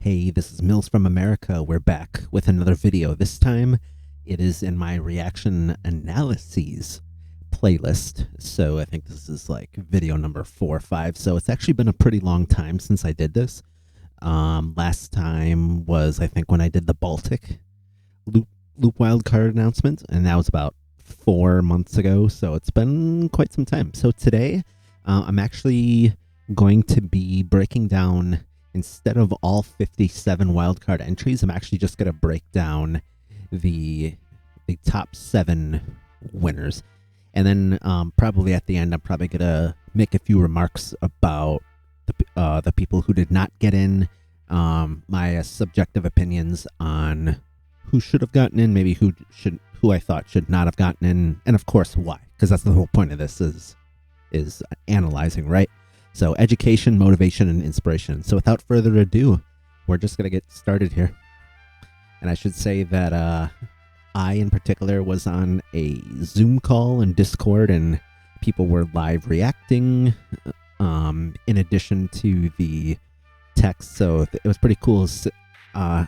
Hey, this is Milz from America. We're back with another video. This time it is in my reaction analyses playlist. So I think this is like video number 4 or 5. So it's actually been a pretty long time since I did this. Last time was, I think, when I did the Baltic loop wildcard announcement, and that was about 4 months ago. So it's been quite some time. So today I'm actually going to be breaking down, instead of all 57 wildcard entries, I'm actually just going to break down the top 7 winners. And then probably at the end, I'm probably going to make a few remarks about the people who did not get in, my subjective opinions on who should have gotten in, maybe who I thought should not have gotten in, and of course why, because that's the whole point of this is analyzing, right? So education, motivation, and inspiration. So without further ado, we're just going to get started here. And I should say that I, in particular, was on a Zoom call in Discord, and people were live reacting in addition to the text. So it was pretty cool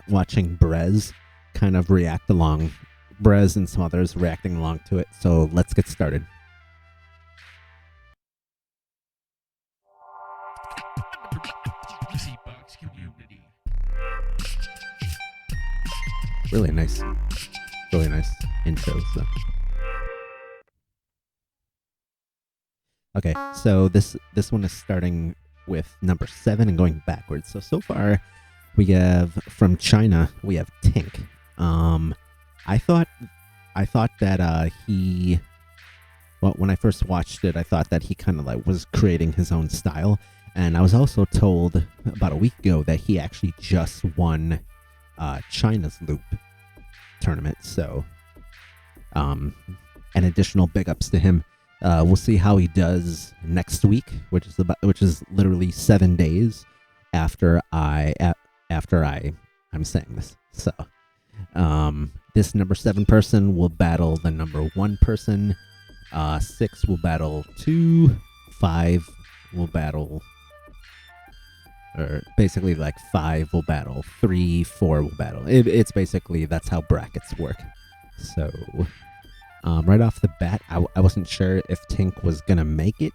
watching Brez kind of react along. Brez and some others reacting along to it. So let's get started. Really nice intros. So. Okay, so this one is starting with number 7 and going backwards. So far we have, from China, we have Tink. I thought that when I first watched it, I thought that he kind of like was creating his own style. And I was also told about a week ago that he actually just won China's loop tournament. So an additional big ups to him. We'll see how he does next week, which is literally 7 days after I'm saying this. So this number 7 person will battle the number 1 person. 6 will battle 2. 5 will battle, or basically like 5 will battle 3, 4 will battle. It's basically, that's how brackets work. So right off the bat, I wasn't sure if Tink was gonna make it.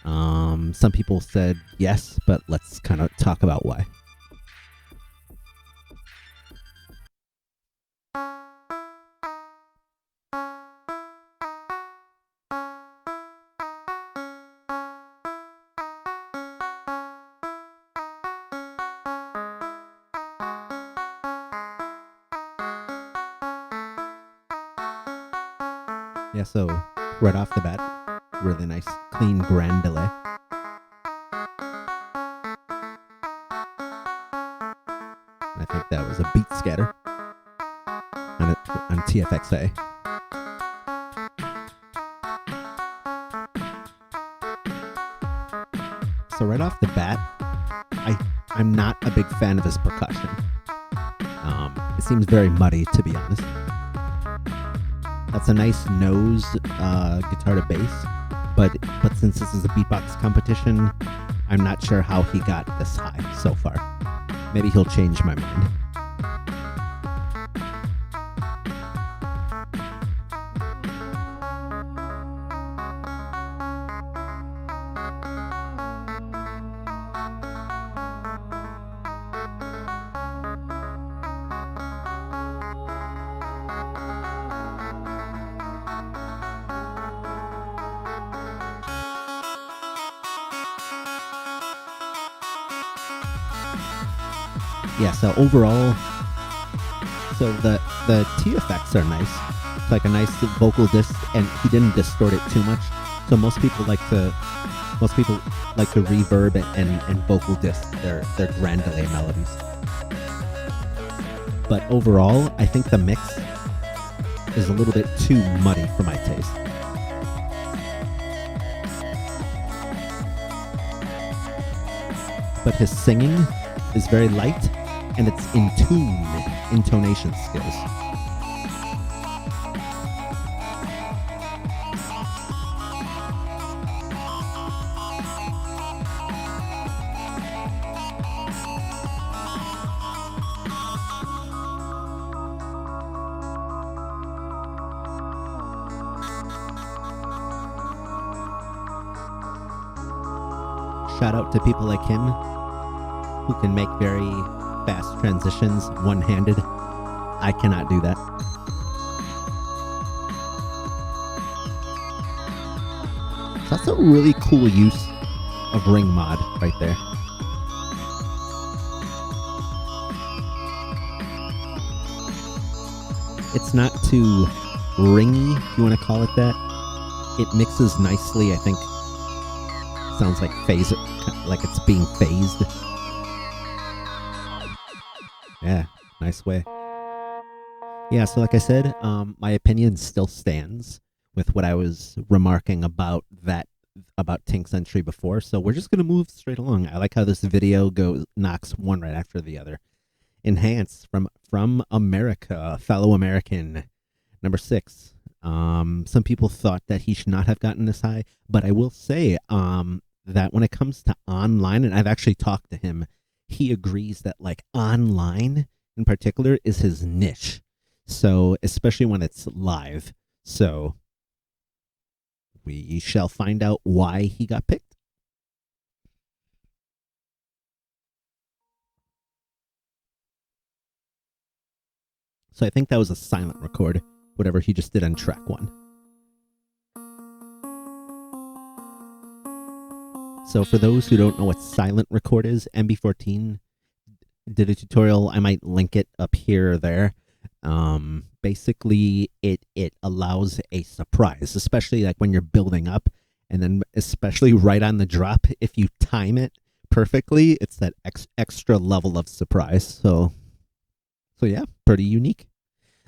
Some people said yes, but let's kind of talk about why. Yeah, so right off the bat, really nice, clean grand delay. I think that was a beat scatter on TFXA. So right off the bat, I'm not a big fan of his percussion. It seems very muddy, to be honest. That's a nice nose guitar to bass, but since this is a beatbox competition, I'm not sure how he got this high so far. Maybe he'll change my mind. Yeah, so overall, so the T effects are nice. It's like a nice vocal disc, and he didn't distort it too much. So most people like to reverb and vocal disc their grand delay melodies. But overall, I think the mix is a little bit too muddy for my taste. But his singing is very light, and it's in tune, intonation skills. shout out to people like him who can make very fast transitions one-handed. I cannot do that. So that's a really cool use of ring mod right there. It's not too ringy, if you want to call it that. It mixes nicely, I think. Sounds like like it's being phased. Yeah, nice way. Yeah, so like I said, my opinion still stands with what I was remarking about Tink's entry before. So we're just gonna move straight along. I like how this video knocks one right after the other. Enhance from America, fellow American, number 6. Some people thought that he should not have gotten this high, but I will say that when it comes to online, and I've actually talked to him, he agrees that like online in particular is his niche. So especially when it's live. So we shall find out why he got picked. So I think that was a silent record, whatever he just did on track 1. So for those who don't know what silent record is, MB14 did a tutorial. I might link it up here or there. Basically, it allows a surprise, especially like when you're building up, and then especially right on the drop, if you time it perfectly, it's that extra level of surprise. So yeah, pretty unique.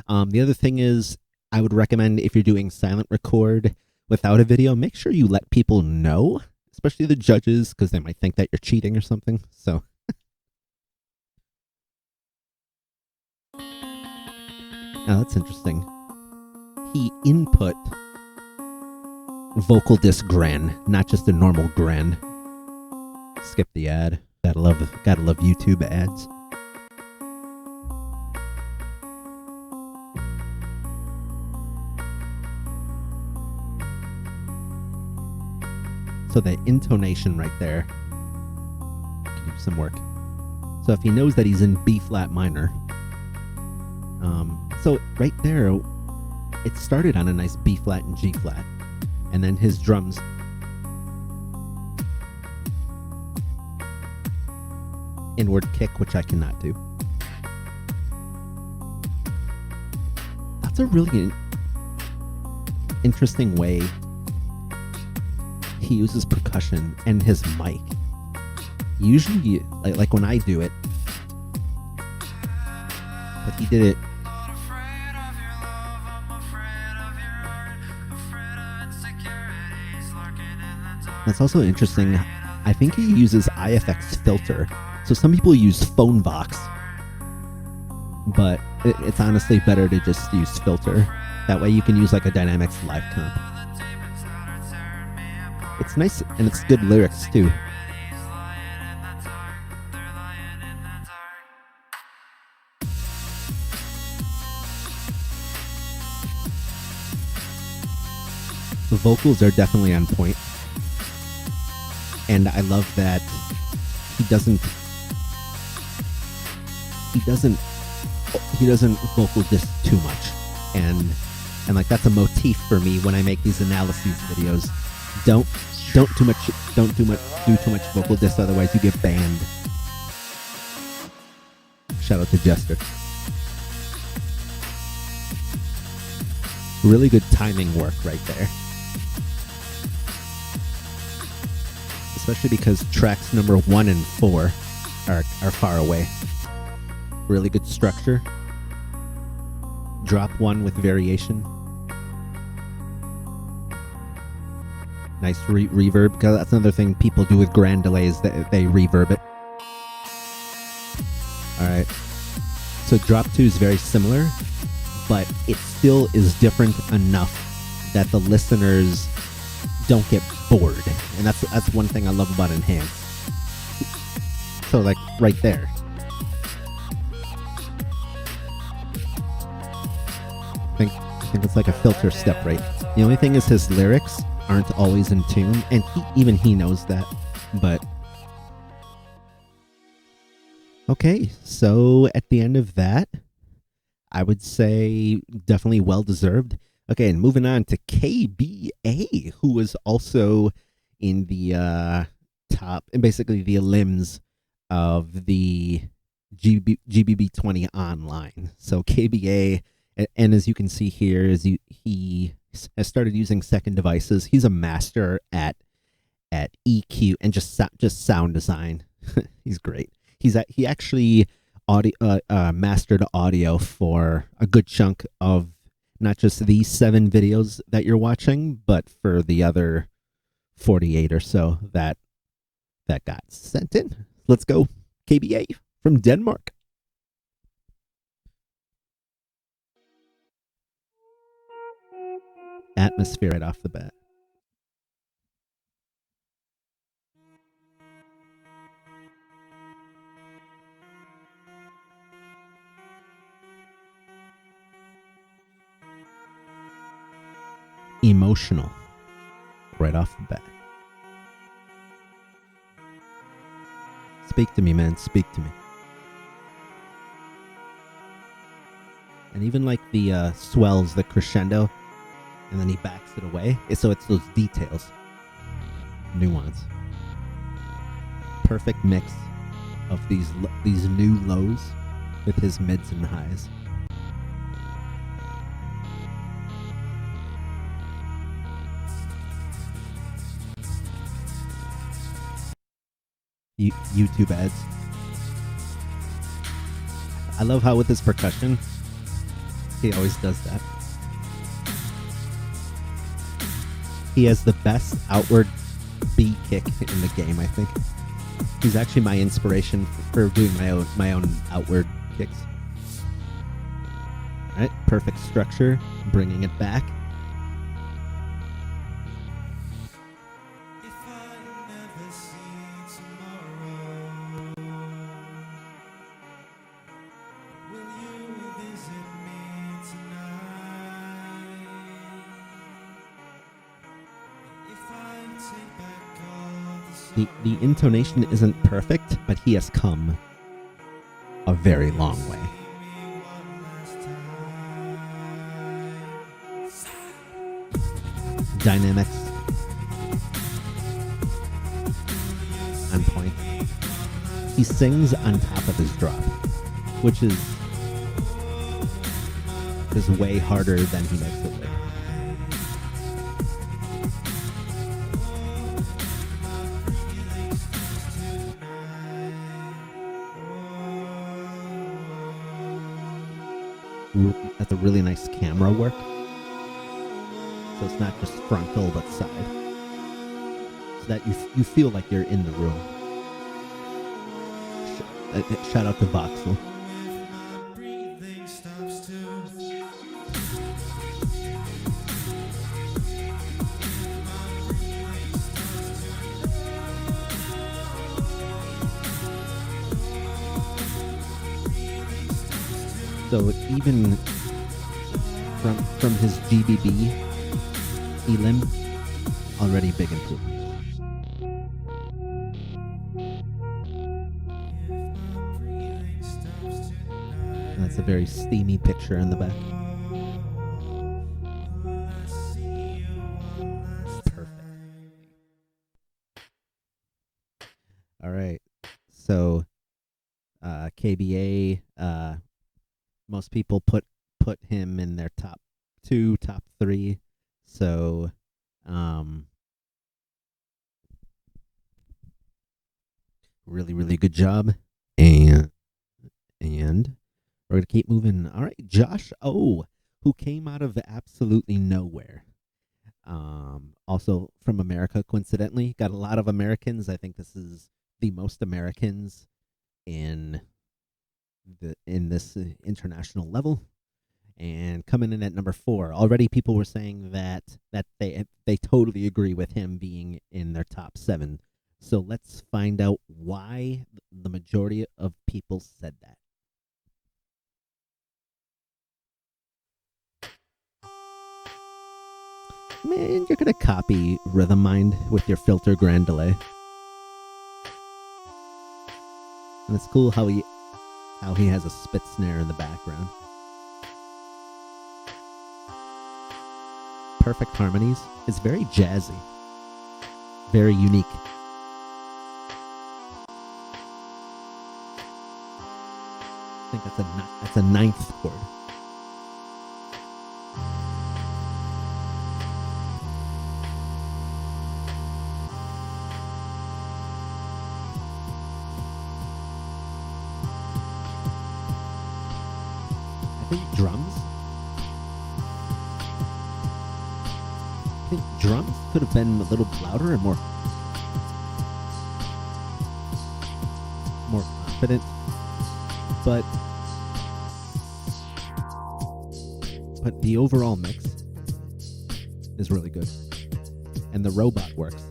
The other thing is, I would recommend if you're doing silent record without a video, make sure you let people know, especially the judges, because they might think that you're cheating or something. So now that's interesting. He input vocal disc gran, not just a normal gran. Skip the ad. Gotta love YouTube ads. So the intonation right there can do some work. So if he knows that he's in B flat minor, so right there, it started on a nice B flat and G flat, and then his drums inward kick, which I cannot do. That's a really interesting way he uses percussion and his mic. Usually, like when I do it, but he did it. That's also interesting. I think he uses IFX filter. So some people use phone box, but it's honestly better to just use filter. That way you can use like a Dynamics live comp. It's nice, and it's good lyrics too. The vocals are definitely on point, and I love that he doesn't vocal disc too much, and like that's a motif for me when I make these analyses videos. Don't do too much vocal disc, otherwise you get banned. Shout out to Jester. Really good timing work right there. Especially because tracks number 1 and 4 are far away. Really good structure. Drop 1 with variation. Nice reverb, because that's another thing people do with grand delays, that they reverb it. Alright. So drop 2 is very similar, but it still is different enough that the listeners don't get bored. And that's one thing I love about Enhance. So like right there. I think it's like a filter step, right? The only thing is his lyrics aren't always in tune, and he knows that, but Okay, so at the end of that, I would say definitely well deserved. Okay, and moving on to KBA, who was also in the top and basically the limbs of the GBB 20 online. So KBA, and as you can see here, he has started using second devices. He's a master at EQ and just sound design. He's great. He actually mastered audio for a good chunk of not just these 7 videos that you're watching, but for the other 48 or so that got sent in. Let's go, KBA from Denmark. Atmosphere right off the bat. Emotional right off the bat. Speak to me, man. Speak to me. And even like the swells, the crescendo, and then he backs it away. So it's those details. Nuance. Perfect mix of these new lows with his mids and highs. YouTube ads. I love how with his percussion, he always does that. He has the best outward B kick in the game, I think. He's actually my inspiration for doing my own outward kicks. All right, perfect structure, bringing it back. The intonation isn't perfect, but he has come a very long way. Dynamics on point. He sings on top of his drop, which is way harder than he makes it look. That's a really nice camera work. So it's not just frontal, but side. So that you feel like you're in the room. Shout out to Voxel. So even from his GBB elim, already big improvement. And that's a very steamy picture in the back. Perfect. All right. So KBA, most people put him in their top 2, top 3. So really good job. And we're gonna keep moving. All right, Josh O, who came out of absolutely nowhere. Also from America, coincidentally. Got a lot of Americans. I think this is the most Americans in this international level. And coming in at number 4, already people were saying that they totally agree with him being in their top 7. So let's find out why the majority of people said that. Man, you're gonna copy Rhythm Mind with your filter grand delay. And it's cool how he how he has a spit snare in the background. Perfect harmonies. It's very jazzy. Very unique. I think that's a ninth chord. I think drums could have been a little louder and more confident, but the overall mix is really good, and the robot works.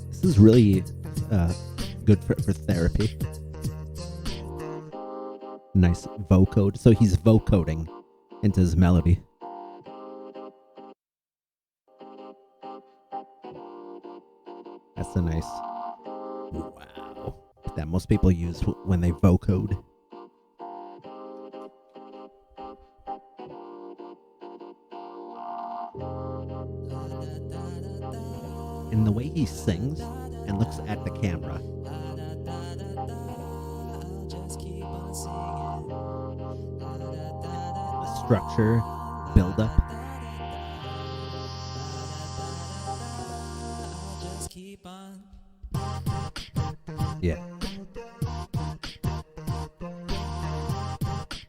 This is really good for therapy. Nice vocode. So he's vocoding into his melody. That's a nice wow that most people use when they vocode. And the way he sings and looks at the camera. The structure, build up. Yeah.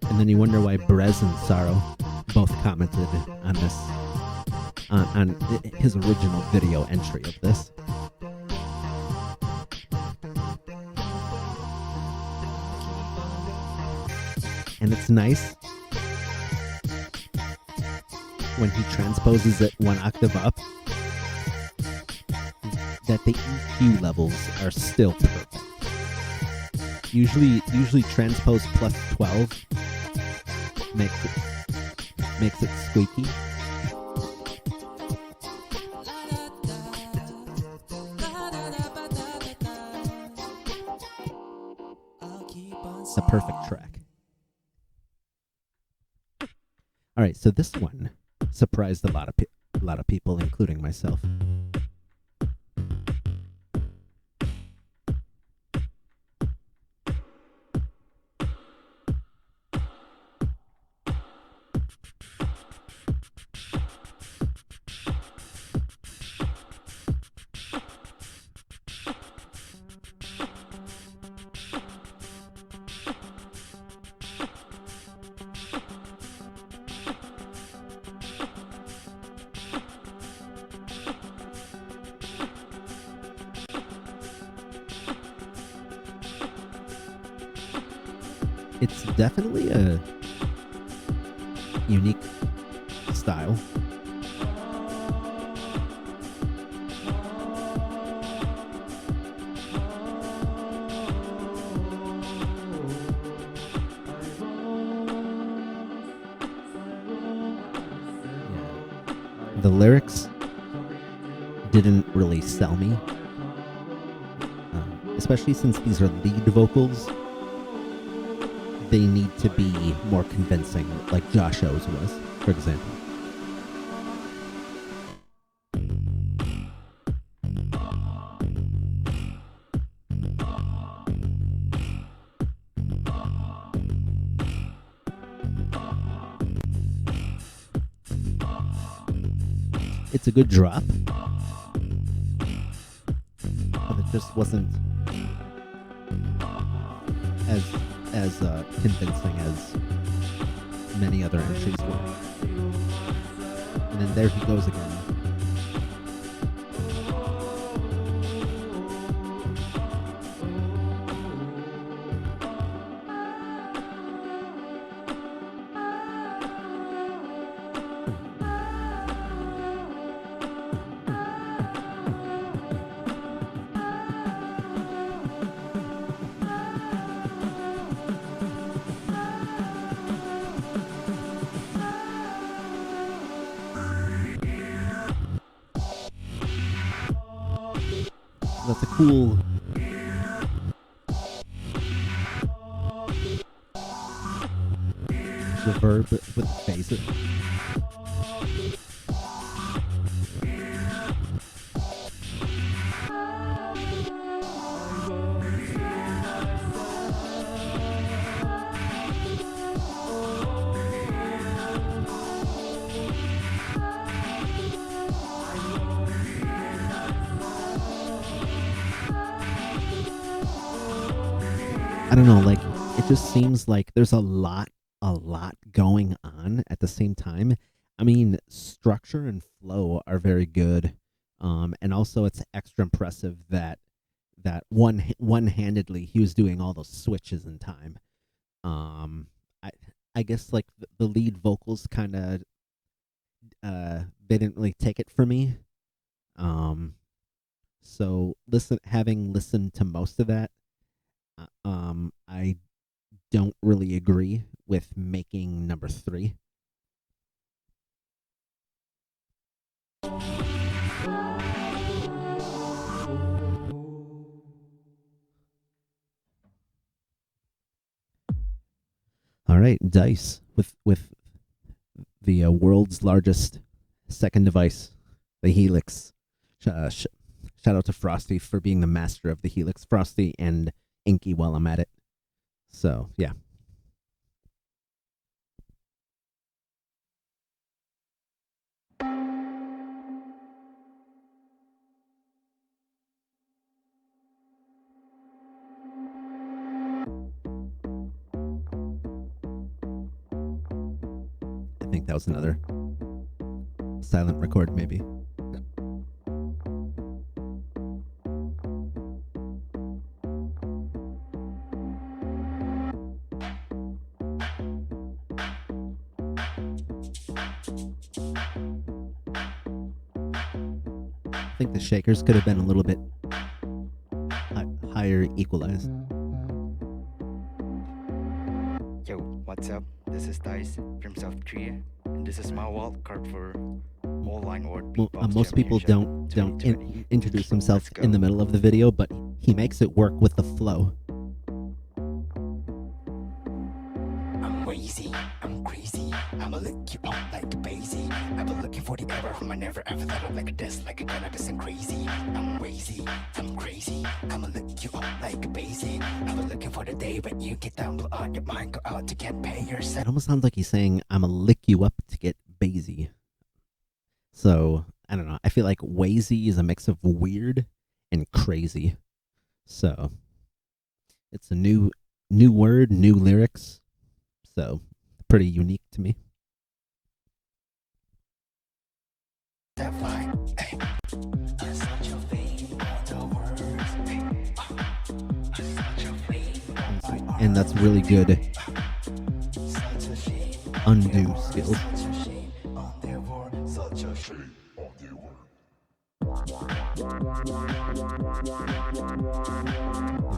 And then you wonder why Brez and Sorrow both commented on this, on his original video entry of this. And it's nice when he transposes it one octave up, that the EQ levels are still perfect. Usually transpose plus 12 makes it squeaky. It's a perfect track. All right, so this one surprised a lot of people, including myself. It's definitely a unique style. The lyrics didn't really sell me, especially since these are lead vocals. They need to be more convincing, like Josh O's was, for example. It's a good drop, but it just wasn't as convincing as many other entries were. And then there he goes again. That's a cool. Reverb with the phaser. I don't know, like, it just seems like there's a lot going on at the same time. I mean, structure and flow are very good, and also it's extra impressive that one-handedly he was doing all those switches in time. I I guess like the lead vocals kind of they didn't really take it for me. Um, so having listened to most of that, I don't really agree with making number 3. All right, Dice with the world's largest second device, the Helix. Shout out to Frosty for being the master of the Helix. Frosty and Inky while I'm at it. So, yeah. I think that was another silent record, maybe. I think the shakers could have been a little bit higher equalized. Yo, what's up? This is Dice from South Korea, and this is my wild card for All-Line Award Beatbox Most people don't introduce themselves in the middle of the video, but he makes it work with the flow. I'm lazy, I'm crazy, I'ma lick you up like a basie. I've been looking for the error from I never ever thought of like a desk, like a cannabis and crazy. I'm lazy, I'm crazy, I'ma lick you up like a basie. I've been looking for the day when you get down, blow out your mind, go out to get pay yourself. It almost sounds like he's saying, I'ma lick you up to get basie. So, I don't know. I feel like wazy is a mix of weird and crazy. So, it's a new word, new lyrics. So, pretty unique to me. And that's really good undo skills.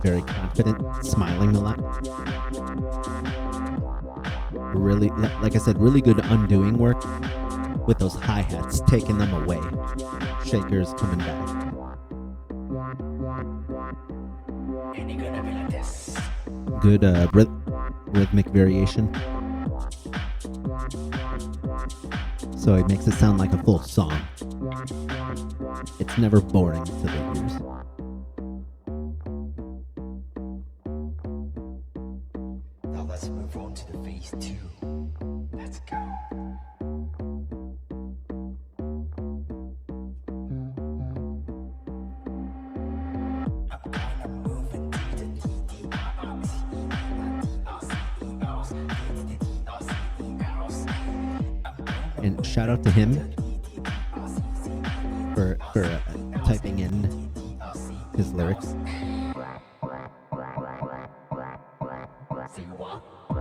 Very confident, smiling a lot. Really, like I said, really good undoing work with those hi-hats, taking them away. Shakers coming back. Good rhythmic variation. So it makes it sound like a full song. It's never boring to the ears. Now let's move on to the phase 2. Let's go. And shout out to him for typing in his lyrics.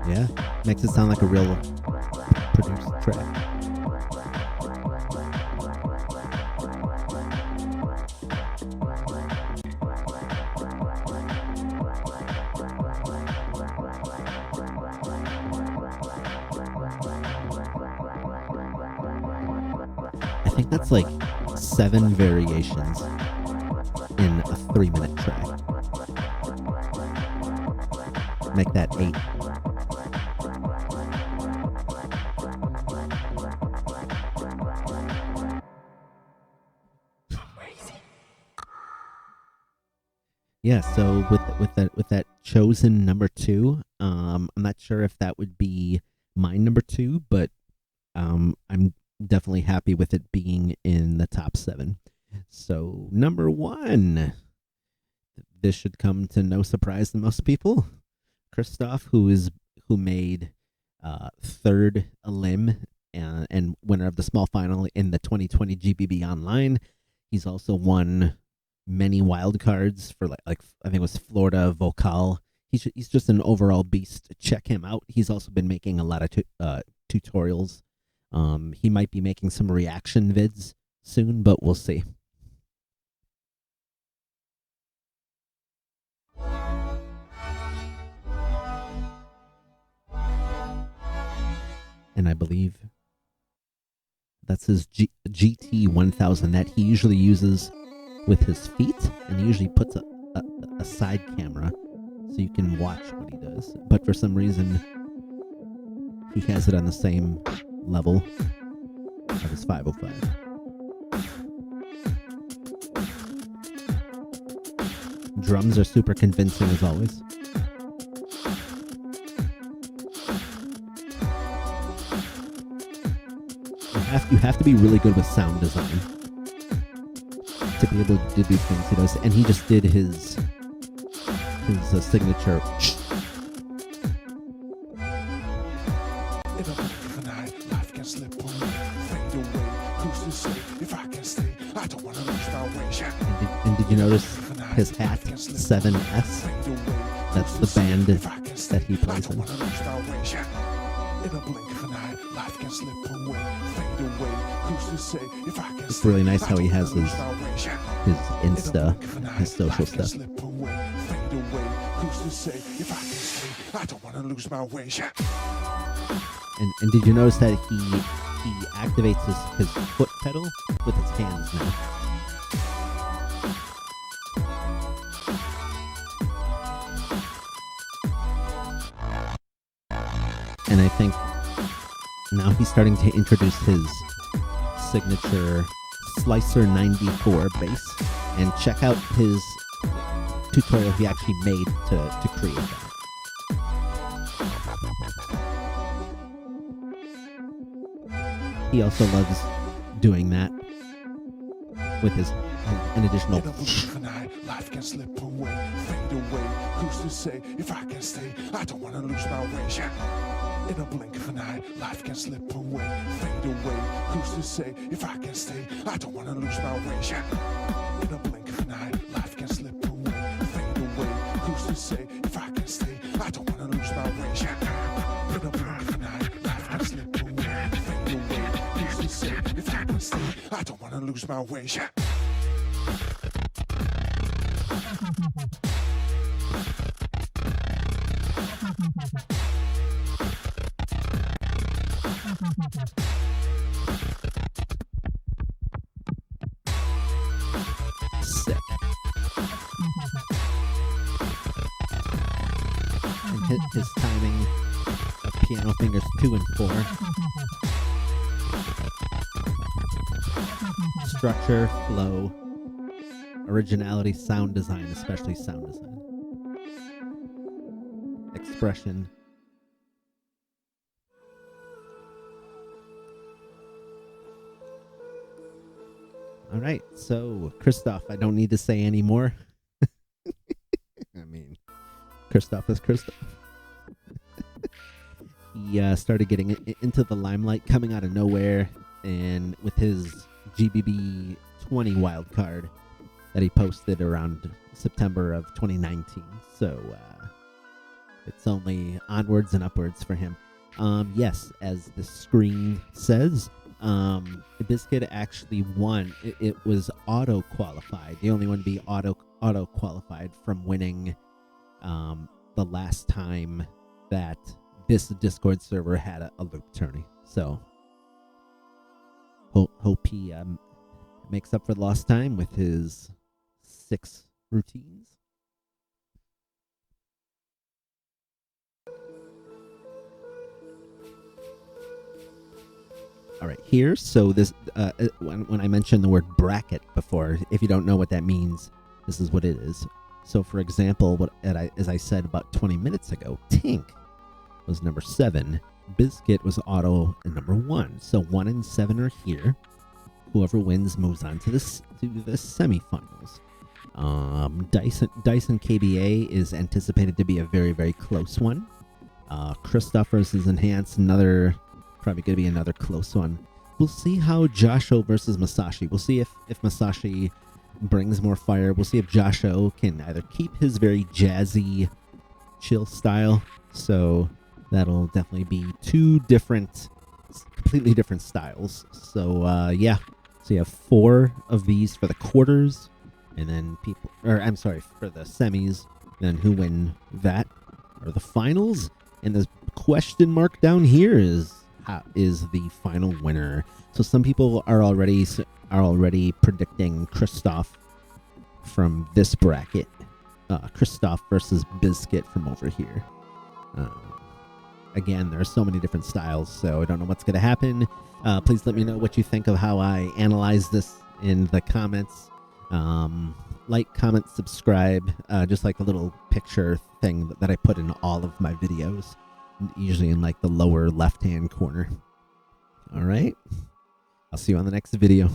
Yeah, makes it sound like a real produced track. I think that's like 7 variations in a 3-minute track. Make that 8. Yeah, so with that chosen number 2, I'm not sure if that would be my number 2, but I'm definitely happy with it being in the top 7. So number 1, this should come to no surprise to most people. Christoph, who made third elim and winner of the small final in the 2020 GBB Online. He's also won many wild cards for like I think it was Florida Vocal. He's just an overall beast. Check him out. He's also been making a lot of tutorials. He might be making some reaction vids soon, but we'll see. And I believe that's his GT1000 that he usually uses with his feet, and he usually puts a side camera so you can watch what he does. But for some reason, he has it on the same level of his 505. Drums are super convincing as always. You have to be really good with sound design to be able to do things he does. And he just did his signature. And did you notice his hat, 7S? That's the band that he plays in. It's really nice how he has his Insta, his social stuff. And did you notice that he activates his foot pedal with his hands now? And I think now he's starting to introduce his signature Slicer 94 bass, and check out his tutorial he actually made to create that. He also loves doing that with an additional. Life can slip away, fade away. Who's to say if I can stay? I don't want to lose my way. In a blink of an eye, life can slip away, fade away. Who's to say if I can stay? I don't want to lose my way. In a blink of an eye, life can slip away, fade away. Who's to say if I can stay? I don't want to lose my way. In a blink of an eye, life can slip away, fade away. Who's to say if I can stay? I don't want to lose my way. Sick. And his timing of piano fingers 2 and 4. Structure, flow, originality, sound design, especially sound design. Expression. All right, so Christoph, I don't need to say any more. I mean, Christoph is Christoph. He started getting into the limelight coming out of nowhere, and with his GBB 20 wildcard that he posted around September of 2019. So it's only onwards and upwards for him. Yes, as the screen says, Biscuit actually won. It was auto-qualified. The only one to be auto-qualified from winning the last time that this Discord server had a loop tourney. So hope he makes up for the lost time with his 6 routines. All right, here. So this, when I mentioned the word bracket before, if you don't know what that means, this is what it is. So, for example, as I said about 20 minutes ago, Tink was number 7. Biscuit was auto and number 1. So 1 and 7 are here. Whoever wins moves on to the semifinals. Dyson KBA is anticipated to be a very, very close one. Christoph versus Enhance, probably going to be another close one. We'll see how Josho versus Masashi. We'll see if Masashi brings more fire. We'll see if Josho can either keep his very jazzy, chill style. So that'll definitely be 2 completely different styles. So yeah. So you have 4 of these for the quarters, and then for the semis. Then who win that are the finals. And the question mark down here is the final winner. So some people are already predicting Christoph from this bracket. Christoph versus Biscuit from over here. Again, there are so many different styles, so I don't know what's going to happen. Please let me know what you think of how I analyze this in the comments. Like, comment, subscribe, just like a little picture thing that I put in all of my videos, usually in like the lower left-hand corner. All right. I'll see you on the next video.